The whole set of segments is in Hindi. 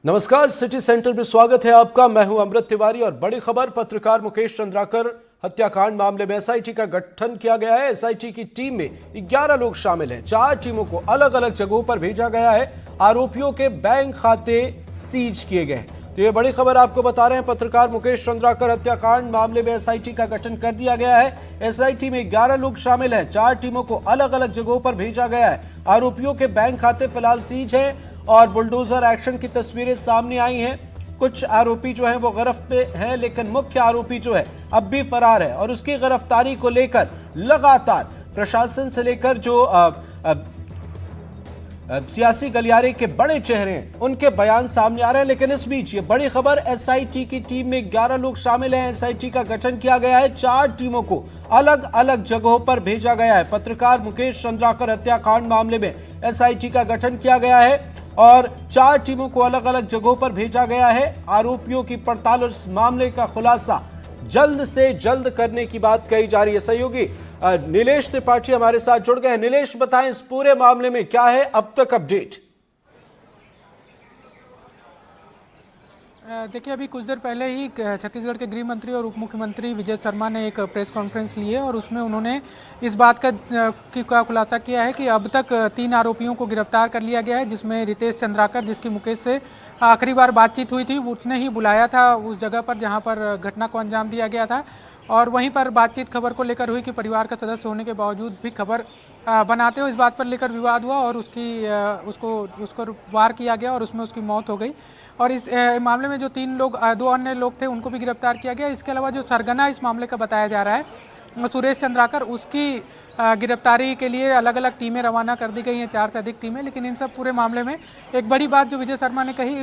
नमस्कार, सिटी सेंटर में स्वागत है आपका। मैं हूं अमृत तिवारी और बड़ी खबर, पत्रकार मुकेश चंद्राकर हत्याकांड मामले में एसआईटी का गठन किया गया है। एसआईटी की टीम में 11 लोग शामिल हैं। 4 टीमों को अलग अलग जगहों पर भेजा गया है। आरोपियों के बैंक खाते सीज किए गए हैं। तो ये बड़ी खबर आपको बता रहे हैं। पत्रकार मुकेश चंद्राकर हत्याकांड मामले में एसआईटी का गठन कर दिया गया है। एसआईटी में 11 लोग शामिल हैं। 4 टीमों को अलग अलग जगहों पर भेजा गया है। आरोपियों के बैंक खाते फिलहाल सीज है और बुलडोजर एक्शन की तस्वीरें सामने आई हैं। कुछ आरोपी जो हैं वो गिरफ्त पे हैं, लेकिन मुख्य आरोपी जो है अब भी फरार है और उसकी गिरफ्तारी को लेकर लगातार प्रशासन से लेकर जो सियासी गलियारे के बड़े चेहरे हैं उनके बयान सामने आ रहे हैं। लेकिन इस बीच ये बड़ी खबर, एसआईटी की टीम में 11 लोग शामिल हैं। एसआईटी का गठन किया गया है। 4 टीमों को अलग अलग जगहों पर भेजा गया है। पत्रकार मुकेश चंद्राकर हत्याकांड मामले में एसआईटी का गठन किया गया है और 4 टीमों को अलग अलग जगहों पर भेजा गया है। आरोपियों की पड़ताल और इस मामले का खुलासा जल्द से जल्द करने की बात कही जा रही है। सहयोगी नीलेश त्रिपाठी हमारे साथ जुड़ गए हैं। नीलेश, बताएं इस पूरे मामले में क्या है अब तक अपडेट? देखिए, अभी कुछ देर पहले ही छत्तीसगढ़ के गृह मंत्री और उप मुख्यमंत्री विजय शर्मा ने एक प्रेस कॉन्फ्रेंस ली है और उसमें उन्होंने इस बात का खुलासा किया है कि अब तक 3 आरोपियों को गिरफ्तार कर लिया गया है, जिसमें रितेश चंद्राकर, जिसकी मुकेश से आखिरी बार बातचीत हुई थी, उसने ही बुलाया था उस जगह पर जहां पर घटना को अंजाम दिया गया था। और वहीं पर बातचीत खबर को लेकर हुई कि परिवार का सदस्य होने के बावजूद भी खबर बनाते हुए इस बात पर लेकर विवाद हुआ और उसको वार किया गया और उसमें उसकी मौत हो गई। और इस मामले में जो 2 अन्य लोग थे उनको भी गिरफ्तार किया गया। इसके अलावा जो सरगना इस मामले का बताया जा रहा है सुरेश चंद्राकर, उसकी गिरफ्तारी के लिए अलग अलग टीमें रवाना कर दी गई हैं, 4 से अधिक टीमें। लेकिन इन सब पूरे मामले में एक बड़ी बात जो विजय शर्मा ने कही,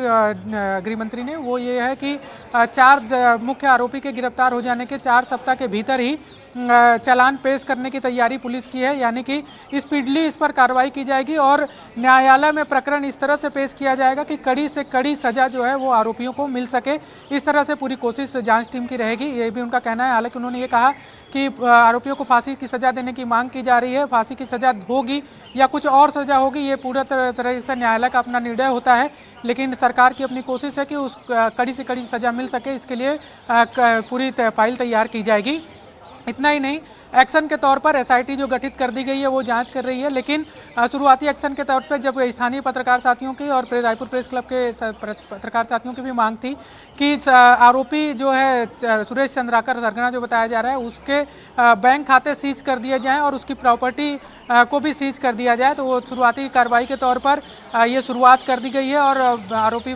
गृह मंत्री ने, वो ये है कि 4 मुख्य आरोपी के गिरफ्तार हो जाने के 4 सप्ताह के भीतर ही चालान पेश करने की तैयारी पुलिस की है। यानी कि स्पीडली इस पर कार्रवाई की जाएगी और न्यायालय में प्रकरण इस तरह से पेश किया जाएगा कि कड़ी से कड़ी सजा जो है वो आरोपियों को मिल सके। इस तरह से पूरी कोशिश जांच टीम की रहेगी, ये भी उनका कहना है। हालांकि उन्होंने ये कहा कि आरोपियों को फांसी की सजा देने की मांग की जा रही है। फांसी की सजा होगी या कुछ और सजा होगी, ये पूरा तरह से न्यायालय का अपना निर्णय होता है। लेकिन सरकार की अपनी कोशिश है कि उस कड़ी से कड़ी सजा मिल सके, इसके लिए पूरी फाइल तैयार की जाएगी। इतना ही नहीं, एक्शन के तौर पर एसआईटी जो गठित कर दी गई है वो जांच कर रही है। लेकिन शुरुआती एक्शन के तौर पर जब स्थानीय पत्रकार साथियों की और रायपुर प्रेस क्लब के पत्रकार साथियों की भी मांग थी कि आरोपी जो है सुरेश चंद्राकर सरगना जो बताया जा रहा है, उसके बैंक खाते सीज कर दिए जाएं और उसकी प्रॉपर्टी को भी सीज कर दिया जाए। तो वो शुरुआती कार्रवाई के तौर पर ये शुरुआत कर दी गई है और आरोपी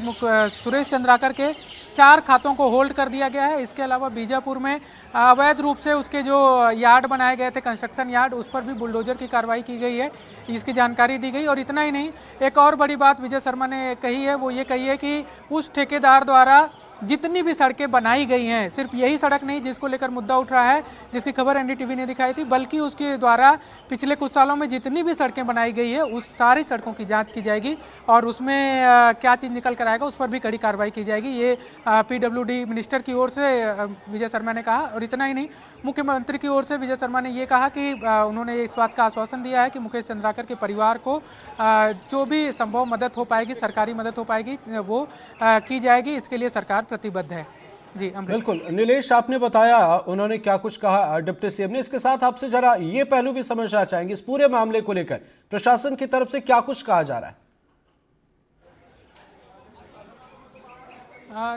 सुरेश चंद्राकर के 4 खातों को होल्ड कर दिया गया है। इसके अलावा बीजापुर में अवैध रूप से उसके जो यार्ड बनाए गए थे, कंस्ट्रक्शन यार्ड, उस पर भी बुलडोजर की कार्रवाई की गई है, इसकी जानकारी दी गई। और इतना ही नहीं, एक और बड़ी बात विजय शर्मा ने कही है, वो ये कही है कि उस ठेकेदार द्वारा जितनी भी सड़कें बनाई गई हैं, सिर्फ यही सड़क नहीं जिसको लेकर मुद्दा उठ रहा है, जिसकी खबर एनडीटीवी ने दिखाई थी, बल्कि उसके द्वारा पिछले कुछ सालों में जितनी भी सड़कें बनाई गई है उस सारी सड़कों की जांच की जाएगी और उसमें क्या चीज़ निकल कर आएगा उस पर भी कड़ी कार्रवाई की जाएगी। ये पीडब्ल्यूडी मिनिस्टर की ओर से विजय शर्मा ने कहा। और इतना ही नहीं, मुख्यमंत्री की ओर से विजय शर्मा ने ये कहा कि उन्होंने इस बात का आश्वासन दिया है कि मुकेश चंद्राकर के परिवार को जो भी संभव मदद हो पाएगी, सरकारी मदद हो पाएगी, वो की जाएगी। इसके लिए सरकार प्रतिबद्ध है। जी बिल्कुल नीलेश, आपने बताया उन्होंने क्या कुछ कहा डिप्टी सीएम ने। इसके साथ आपसे जरा ये पहलू भी समझना चाहेंगे, इस पूरे मामले को लेकर प्रशासन की तरफ से क्या कुछ कहा जा रहा है?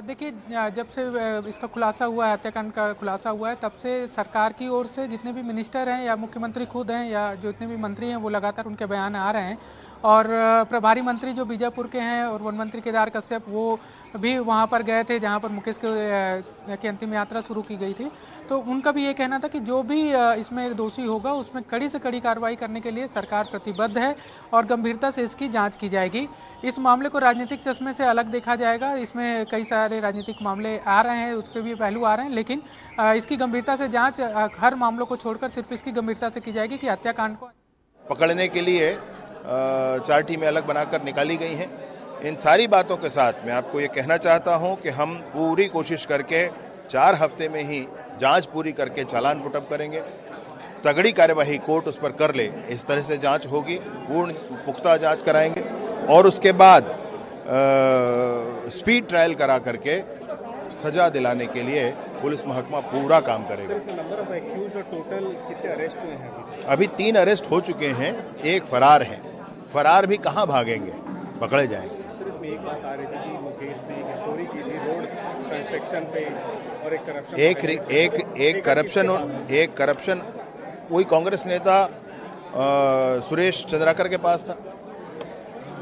देखिए, जब से इसका खुलासा हुआ है, हत्याकांड का खुलासा हुआ है, तब से सरकार की ओर से जितने भी मिनिस्टर हैं या मुख्यमंत्री खुद हैं या जो जितने भी मंत्री हैं वो लगातार उनके बयान आ रहे हैं। और प्रभारी मंत्री जो बीजापुर के हैं और वन मंत्री केदार कश्यप, वो भी वहाँ पर गए थे जहाँ पर मुकेश की अंतिम यात्रा शुरू की गई थी। तो उनका भी ये कहना था कि जो भी इसमें दोषी होगा उसमें कड़ी से कड़ी कार्रवाई करने के लिए सरकार प्रतिबद्ध है और गंभीरता से इसकी जांच की जाएगी। इस मामले को राजनीतिक चश्मे से अलग देखा जाएगा। इसमें कई सारे राजनीतिक मामले आ रहे हैं, उसके भी पहलू आ रहे हैं, लेकिन इसकी गंभीरता से जांच हर मामलों को छोड़कर सिर्फ इसकी गंभीरता से की जाएगी कि हत्याकांड को पकड़ने के लिए 4 टीमें अलग बनाकर निकाली गई हैं। इन सारी बातों के साथ मैं आपको ये कहना चाहता हूं कि हम पूरी कोशिश करके 4 हफ्ते में ही जांच पूरी करके चालान पुटअप करेंगे। तगड़ी कार्यवाही कोर्ट उस पर कर ले, इस तरह से जांच होगी, पूर्ण पुख्ता जांच कराएंगे और उसके बाद स्पीड ट्रायल करा करके सजा दिलाने के लिए पुलिस महकमा पूरा काम करेगा। नंबर ऑफ एक्यूज्ड और टोटल कितने अरेस्ट हुए हैं अभी 3 अरेस्ट हो चुके हैं, एक फरार है। फरार भी कहाँ भागेंगे, पकड़े जाएंगे। सर, इसमें एक बात आ रही थी कि मुकेश ने एक स्टोरी की थी रोड कंस्ट्रक्शन पे और एक करप्शन वही कांग्रेस नेता सुरेश चंद्राकर के पास था।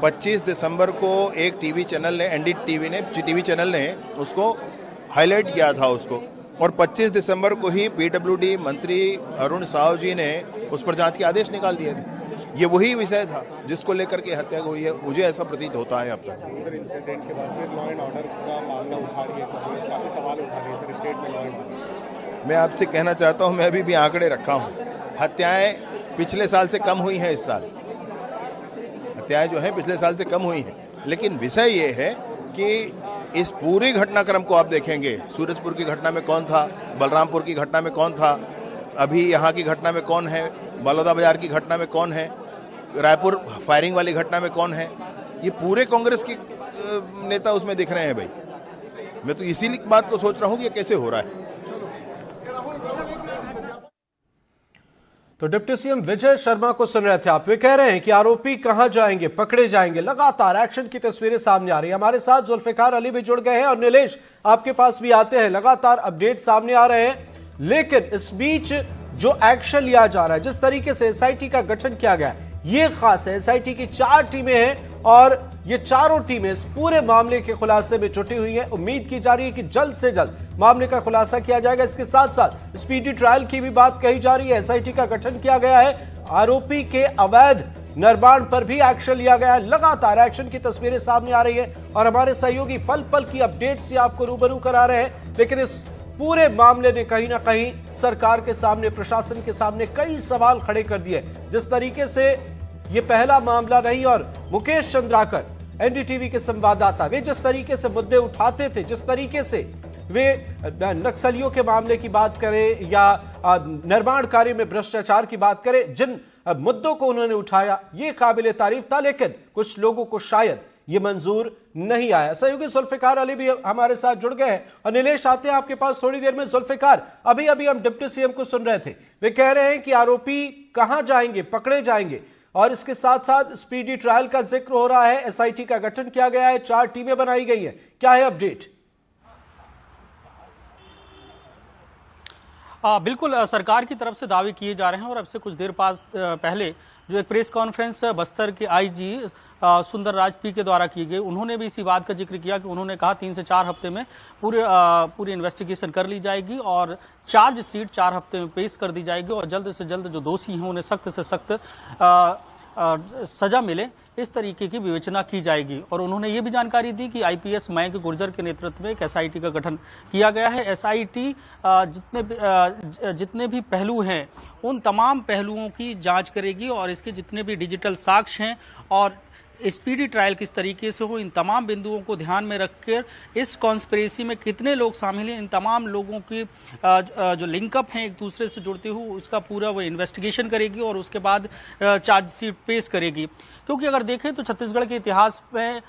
25 दिसंबर को एक टीवी चैनल ने, एनडीटीवी टीवी चैनल ने उसको हाईलाइट किया था उसको, और 25 दिसंबर को ही पीडब्ल्यूडी मंत्री अरुण साहू जी ने उस पर जांच के आदेश निकाल दिए थे। ये वही विषय था जिसको लेकर के हत्या हुई है, मुझे ऐसा प्रतीत होता है। अब तक इंसिडेंट के बाद फिर लॉ एंड ऑर्डर का मामला उठा रही है, पुलिस काफी सवाल उठा रही है सर स्टेट में लॉ एंड ऑर्डर। मैं आपसे कहना चाहता हूं, मैं अभी भी आंकड़े रखा हूं, हत्याएं पिछले साल से कम हुई हैं। इस साल हत्याएं जो हैं पिछले साल से कम हुई हैं, लेकिन विषय ये है कि इस पूरी घटनाक्रम को आप देखेंगे, सूरजपुर की घटना में कौन था, बलरामपुर की घटना में कौन था, अभी यहाँ की घटना में कौन है, बलौदा बाजार की घटना में कौन है, रायपुर फायरिंग वाली घटना में कौन है, ये पूरे कांग्रेस के नेता उसमें दिख रहे हैं भाई। मैं तो इसी बात को सोच रहा हूँ कि ये कैसे हो रहा है। तो डिप्टी सीएम विजय शर्मा को सुन रहे थे आप। वे कह रहे हैं कि आरोपी कहां जाएंगे, पकड़े जाएंगे। लगातार एक्शन की तस्वीरें सामने आ रही है। हमारे साथ जुल्फिकार अली भी जुड़ गए हैं और नीलेश आपके पास भी आते हैं। लगातार अपडेट सामने आ रहे हैं, लेकिन इस बीच जो एक्शन लिया जा रहा है, जिस तरीके से एसआईटी का गठन किया गया है, ये खास है। एसआईटी की 4 टीमें हैं और ये चारों टीमें इस पूरे मामले के खुलासे में जुटी हुई हैं। उम्मीद की जा रही है कि जल्द से जल्द मामले का खुलासा किया जाएगा। इसके साथ साथ स्पीडी ट्रायल की भी बात कही जा रही है। एसआईटी का गठन किया गया है, आरोपी के अवैध निर्माण पर भी एक्शन लिया गया है। लगातार एक्शन की तस्वीरें सामने आ रही है और हमारे सहयोगी पल पल की अपडेट से आपको रूबरू करा रहे हैं। लेकिन इस पूरे मामले ने कहीं ना कहीं सरकार के सामने, प्रशासन के सामने कई सवाल खड़े कर दिए। जिस तरीके से ये पहला मामला नहीं, और मुकेश चंद्राकर एनडीटीवी के संवाददाता, वे जिस तरीके से मुद्दे उठाते थे, जिस तरीके से वे नक्सलियों के मामले की बात करें या निर्माण कार्य में भ्रष्टाचार की बात करें, जिन मुद्दों को उन्होंने उठाया, ये काबिले तारीफ था। लेकिन कुछ लोगों को शायद ये मंजूर नहीं आया। सहयोगी जुल्फिकार अली भी हमारे साथ जुड़ गए हैं और नीलेश आते हैं आपके पास थोड़ी देर में। जुल्फिकार, अभी अभी हम डिप्टी सीएम को सुन रहे थे, वे कह रहे हैं कि आरोपी कहां जाएंगे, पकड़े जाएंगे, और इसके साथ साथ स्पीडी ट्रायल का जिक्र हो रहा है। एसआईटी का गठन किया गया है, 4 टीमें बनाई गई हैं। क्या है अपडेट? बिल्कुल, सरकार की तरफ से दावे किए जा रहे हैं और अब से कुछ देर पहले जो एक प्रेस कॉन्फ्रेंस बस्तर के आईजी सुंदर राज पी के द्वारा की गई, उन्होंने भी इसी बात का जिक्र किया कि उन्होंने कहा 3 से 4 हफ्ते में पूरी इन्वेस्टिगेशन कर ली जाएगी और चार्जशीट 4 हफ्ते में पेश कर दी जाएगी और जल्द से जल्द जो दोषी हैं उन्हें सख्त से सख्त सजा मिले, इस तरीके की विवेचना की जाएगी। और उन्होंने ये भी जानकारी दी कि आईपीएस मयंक गुर्जर के नेतृत्व में एक एसआईटी का गठन किया गया है। एसआईटी जितने भी पहलू हैं उन तमाम पहलुओं की जांच करेगी और इसके जितने भी डिजिटल साक्ष्य हैं और स्पीडी ट्रायल किस तरीके से हो, इन तमाम बिंदुओं को ध्यान में रखकर इस कॉन्स्पिरेसी में कितने लोग शामिल हैं, इन तमाम लोगों की जो लिंकअप हैं एक दूसरे से जुड़ते हुए, उसका पूरा वो इन्वेस्टिगेशन करेगी और उसके बाद चार्जशीट पेश करेगी। क्योंकि अगर देखें तो छत्तीसगढ़ के इतिहास में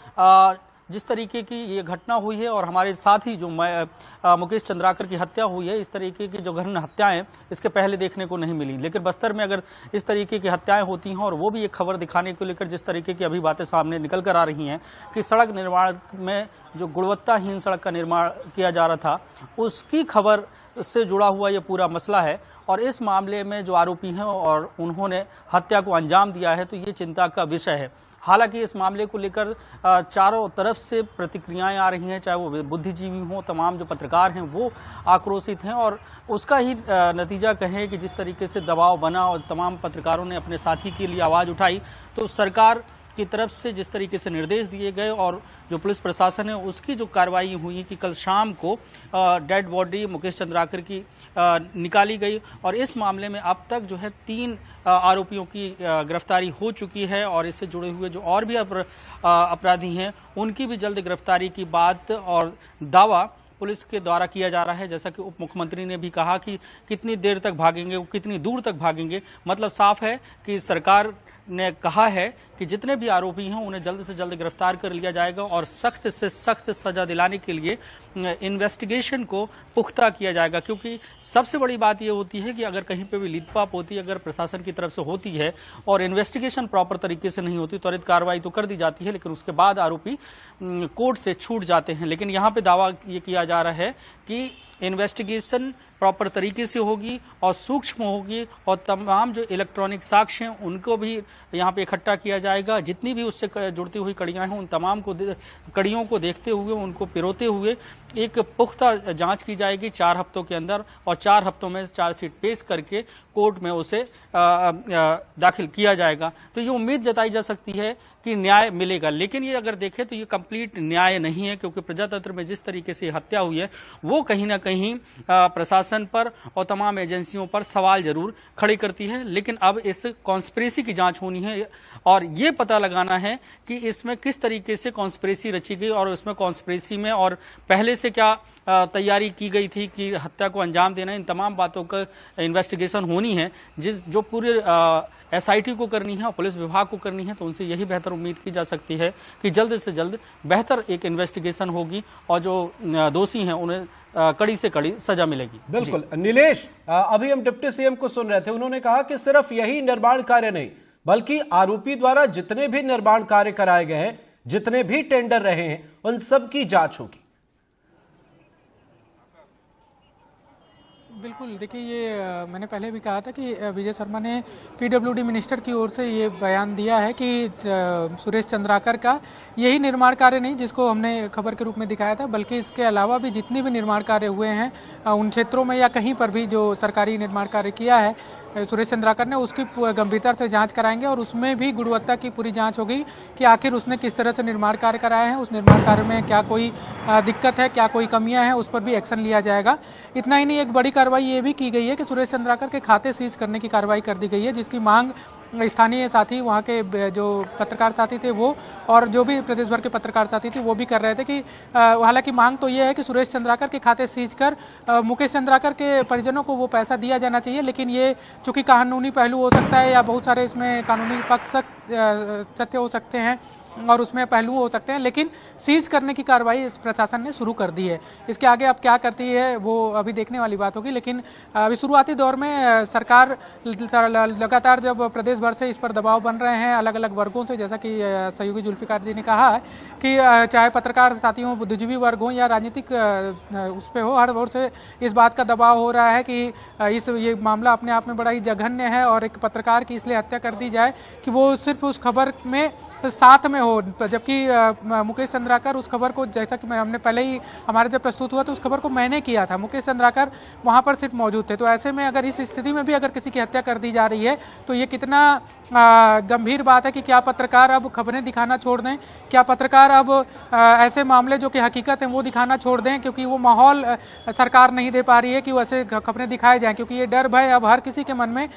जिस तरीके की ये घटना हुई है और हमारे साथ ही जो मुकेश चंद्राकर की हत्या हुई है, इस तरीके की जो घृण्य हत्याएं इसके पहले देखने को नहीं मिली। लेकिन बस्तर में अगर इस तरीके की हत्याएं होती हैं और वो भी एक खबर दिखाने को लेकर जिस तरीके की अभी बातें सामने निकल कर आ रही हैं कि सड़क निर्माण में जो गुणवत्ताहीन सड़क का निर्माण किया जा रहा था, उसकी खबर से जुड़ा हुआ ये पूरा मसला है और इस मामले में जो आरोपी हैं और उन्होंने हत्या को अंजाम दिया है, तो ये चिंता का विषय है। हालांकि इस मामले को लेकर चारों तरफ से प्रतिक्रियाएं आ रही हैं, चाहे वो बुद्धिजीवी हों, तमाम जो पत्रकार हैं वो आक्रोशित हैं और उसका ही नतीजा कहें कि जिस तरीके से दबाव बना और तमाम पत्रकारों ने अपने साथी के लिए आवाज़ उठाई, तो सरकार की तरफ से जिस तरीके से निर्देश दिए गए और जो पुलिस प्रशासन है उसकी जो कार्रवाई हुई कि कल शाम को डेड बॉडी मुकेश चंद्राकर की निकाली गई और इस मामले में अब तक जो है 3 आरोपियों की गिरफ्तारी हो चुकी है और इससे जुड़े हुए जो और भी अपराधी हैं उनकी भी जल्द गिरफ्तारी की बात और दावा पुलिस के द्वारा किया जा रहा है। जैसा कि उप मुख्यमंत्री ने भी कहा कि कितनी देर तक भागेंगे, कितनी दूर तक भागेंगे, मतलब साफ है कि सरकार ने कहा है कि जितने भी आरोपी हैं उन्हें जल्द से जल्द गिरफ्तार कर लिया जाएगा और सख्त से सख्त सजा दिलाने के लिए इन्वेस्टिगेशन को पुख्ता किया जाएगा, क्योंकि सबसे बड़ी बात यह होती है कि अगर कहीं पे भी लीपपाप होती है, अगर प्रशासन की तरफ से होती है और इन्वेस्टिगेशन प्रॉपर तरीके से नहीं होती, त्वरित कार्रवाई तो कर दी जाती है, लेकिन उसके बाद आरोपी कोर्ट से छूट जाते हैं। लेकिन यहाँ पे दावा ये किया जा रहा है कि इन्वेस्टिगेशन प्रॉपर तरीके से होगी और सूक्ष्म होगी और तमाम जो इलेक्ट्रॉनिक साक्ष्य हैं उनको भी यहाँ पे इकट्ठा किया जाएगा। जितनी भी उससे जुड़ती हुई कड़ियां हैं उन तमाम कड़ियों को देखते हुए, उनको पिरोते हुए एक पुख्ता जांच की जाएगी 4 हफ्तों के अंदर, और 4 हफ्तों में चार्जशीट पेश करके कोर्ट में उसे दाखिल किया जाएगा। तो ये उम्मीद जताई जा सकती है कि न्याय मिलेगा। लेकिन ये अगर देखें तो ये कंप्लीट न्याय नहीं है, क्योंकि प्रजातंत्र में जिस तरीके से हत्या हुई है वो कहीं ना कहीं प्रशासन पर और तमाम एजेंसियों पर सवाल जरूर खड़ी करती है। लेकिन अब इस कॉन्स्पिरेसी की जांच होनी है और ये पता लगाना है कि इसमें किस तरीके से कॉन्स्पिरेसी रची गई और उसमें कॉन्स्पिरेसी में और पहले से क्या तैयारी की गई थी कि हत्या को अंजाम देना। इन तमाम बातों का इन्वेस्टिगेशन होनी है जो पूरे SIT को करनी है और पुलिस विभाग को करनी है। तो उनसे यही बेहतर उम्मीद की जा सकती है कि जल्द से जल्द बेहतर एक इन्वेस्टिगेशन होगी और जो दोषी हैं उन्हें कड़ी से कड़ी सजा मिलेगी। बिल्कुल नीलेश, अभी हम डिप्टी CM को सुन रहे थे, उन्होंने कहा कि सिर्फ यही निर्माण कार्य नहीं बल्कि आरोपी द्वारा जितने भी निर्माण कार्य कराए गए हैं, जितने भी टेंडर रहे हैं, उन सब की जांच होगी। बिल्कुल, देखिए ये मैंने पहले भी कहा था कि विजय शर्मा ने PWD मिनिस्टर की ओर से ये बयान दिया है कि सुरेश चंद्राकर का यही निर्माण कार्य नहीं जिसको हमने खबर के रूप में दिखाया था, बल्कि इसके अलावा भी जितने भी निर्माण कार्य हुए हैं उन क्षेत्रों में या कहीं पर भी जो सरकारी निर्माण कार्य किया है सुरेश चंद्राकर ने, उसकी गंभीरता से जांच कराएंगे और उसमें भी गुणवत्ता की पूरी जांच होगी कि आखिर उसने किस तरह से निर्माण कार्य कराए हैं, उस निर्माण कार्य में क्या कोई दिक्कत है, क्या कोई कमियां हैं, उस पर भी एक्शन लिया जाएगा। इतना ही नहीं, एक बड़ी कार्रवाई ये भी की गई है कि सुरेश चंद्राकर के खाते सीज करने की कार्रवाई कर दी गई है, जिसकी मांग स्थानीय साथी, वहाँ के जो पत्रकार साथी थे वो और जो भी प्रदेश भर के पत्रकार साथी थे वो भी कर रहे थे कि हालांकि मांग तो ये है कि सुरेश चंद्राकर के खाते सीज कर मुकेश चंद्राकर के परिजनों को वो पैसा दिया जाना चाहिए। लेकिन ये चूंकि कानूनी पहलू हो सकता है या बहुत सारे इसमें कानूनी पक्ष तथ्य हो सकते हैं और उसमें पहलू हो सकते हैं, लेकिन सीज करने की कार्रवाई प्रशासन ने शुरू कर दी है। इसके आगे अब क्या करती है वो अभी देखने वाली बात होगी। लेकिन अभी शुरुआती दौर में सरकार लगातार जब प्रदेश भर से इस पर दबाव बन रहे हैं अलग अलग वर्गों से, जैसा कि सहयोगी जुल्फिकार जी ने कहा है कि चाहे पत्रकार साथियों, बुद्धिजीवी वर्ग हो या राजनीतिक उस पर हो, हर ओर से इस बात का दबाव हो रहा है कि ये मामला अपने आप में बड़ा ही जघन्य है और एक पत्रकार की इसलिए हत्या कर दी जाए कि वो सिर्फ उस खबर में साथ में हो, जबकि मुकेश चंद्राकर उस खबर को, जैसा कि हमने पहले ही हमारे जब प्रस्तुत हुआ तो उस खबर को मैंने किया था, मुकेश चंद्राकर वहां पर सिर्फ मौजूद थे। तो ऐसे में अगर इस स्थिति में भी अगर किसी की हत्या कर दी जा रही है तो ये कितना गंभीर बात है कि क्या पत्रकार अब खबरें दिखाना छोड़ दें, क्या पत्रकार अब ऐसे मामले जो कि हकीकत हैं वो दिखाना छोड़ दें, क्योंकि वो माहौल सरकार नहीं दे पा रही है कि वैसे खबरें दिखाए जाएं, क्योंकि ये डर भय अब हर किसी के मन में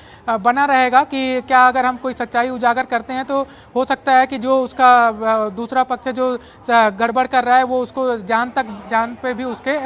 बना रहेगा कि क्या अगर हम कोई सच्चाई उजागर करते हैं तो हो सकता है कि जो उसका दूसरा पक्ष जो गड़बड़ कर रहा है वो उसको जान पे भी उसके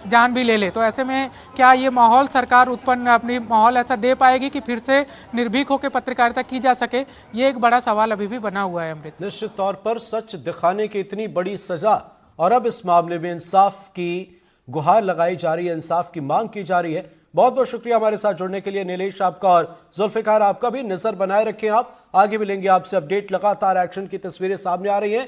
जान भी ले ले। तो ऐसे में क्या ये माहौल सरकार उत्पन्न अपनी माहौल ऐसा दे पाएगी कि फिर से निर्भीक होकर पत्रकारिता की जा सके, ये एक बड़ा सवाल अभी भी बना हुआ है। अमृत, निश्चित तौर पर सच दिखाने की इतनी बड़ी सजा और अब इस मामले में इंसाफ की गुहार लगाई जा रही है, इंसाफ की मांग की जा रही है। बहुत बहुत शुक्रिया हमारे साथ जुड़ने के लिए नीलेश आपका, और जुल्फिकार आपका भी। नजर बनाए रखें, आप आगे भी लेंगे आपसे अपडेट। लगातार एक्शन की तस्वीरें सामने आ रही हैं।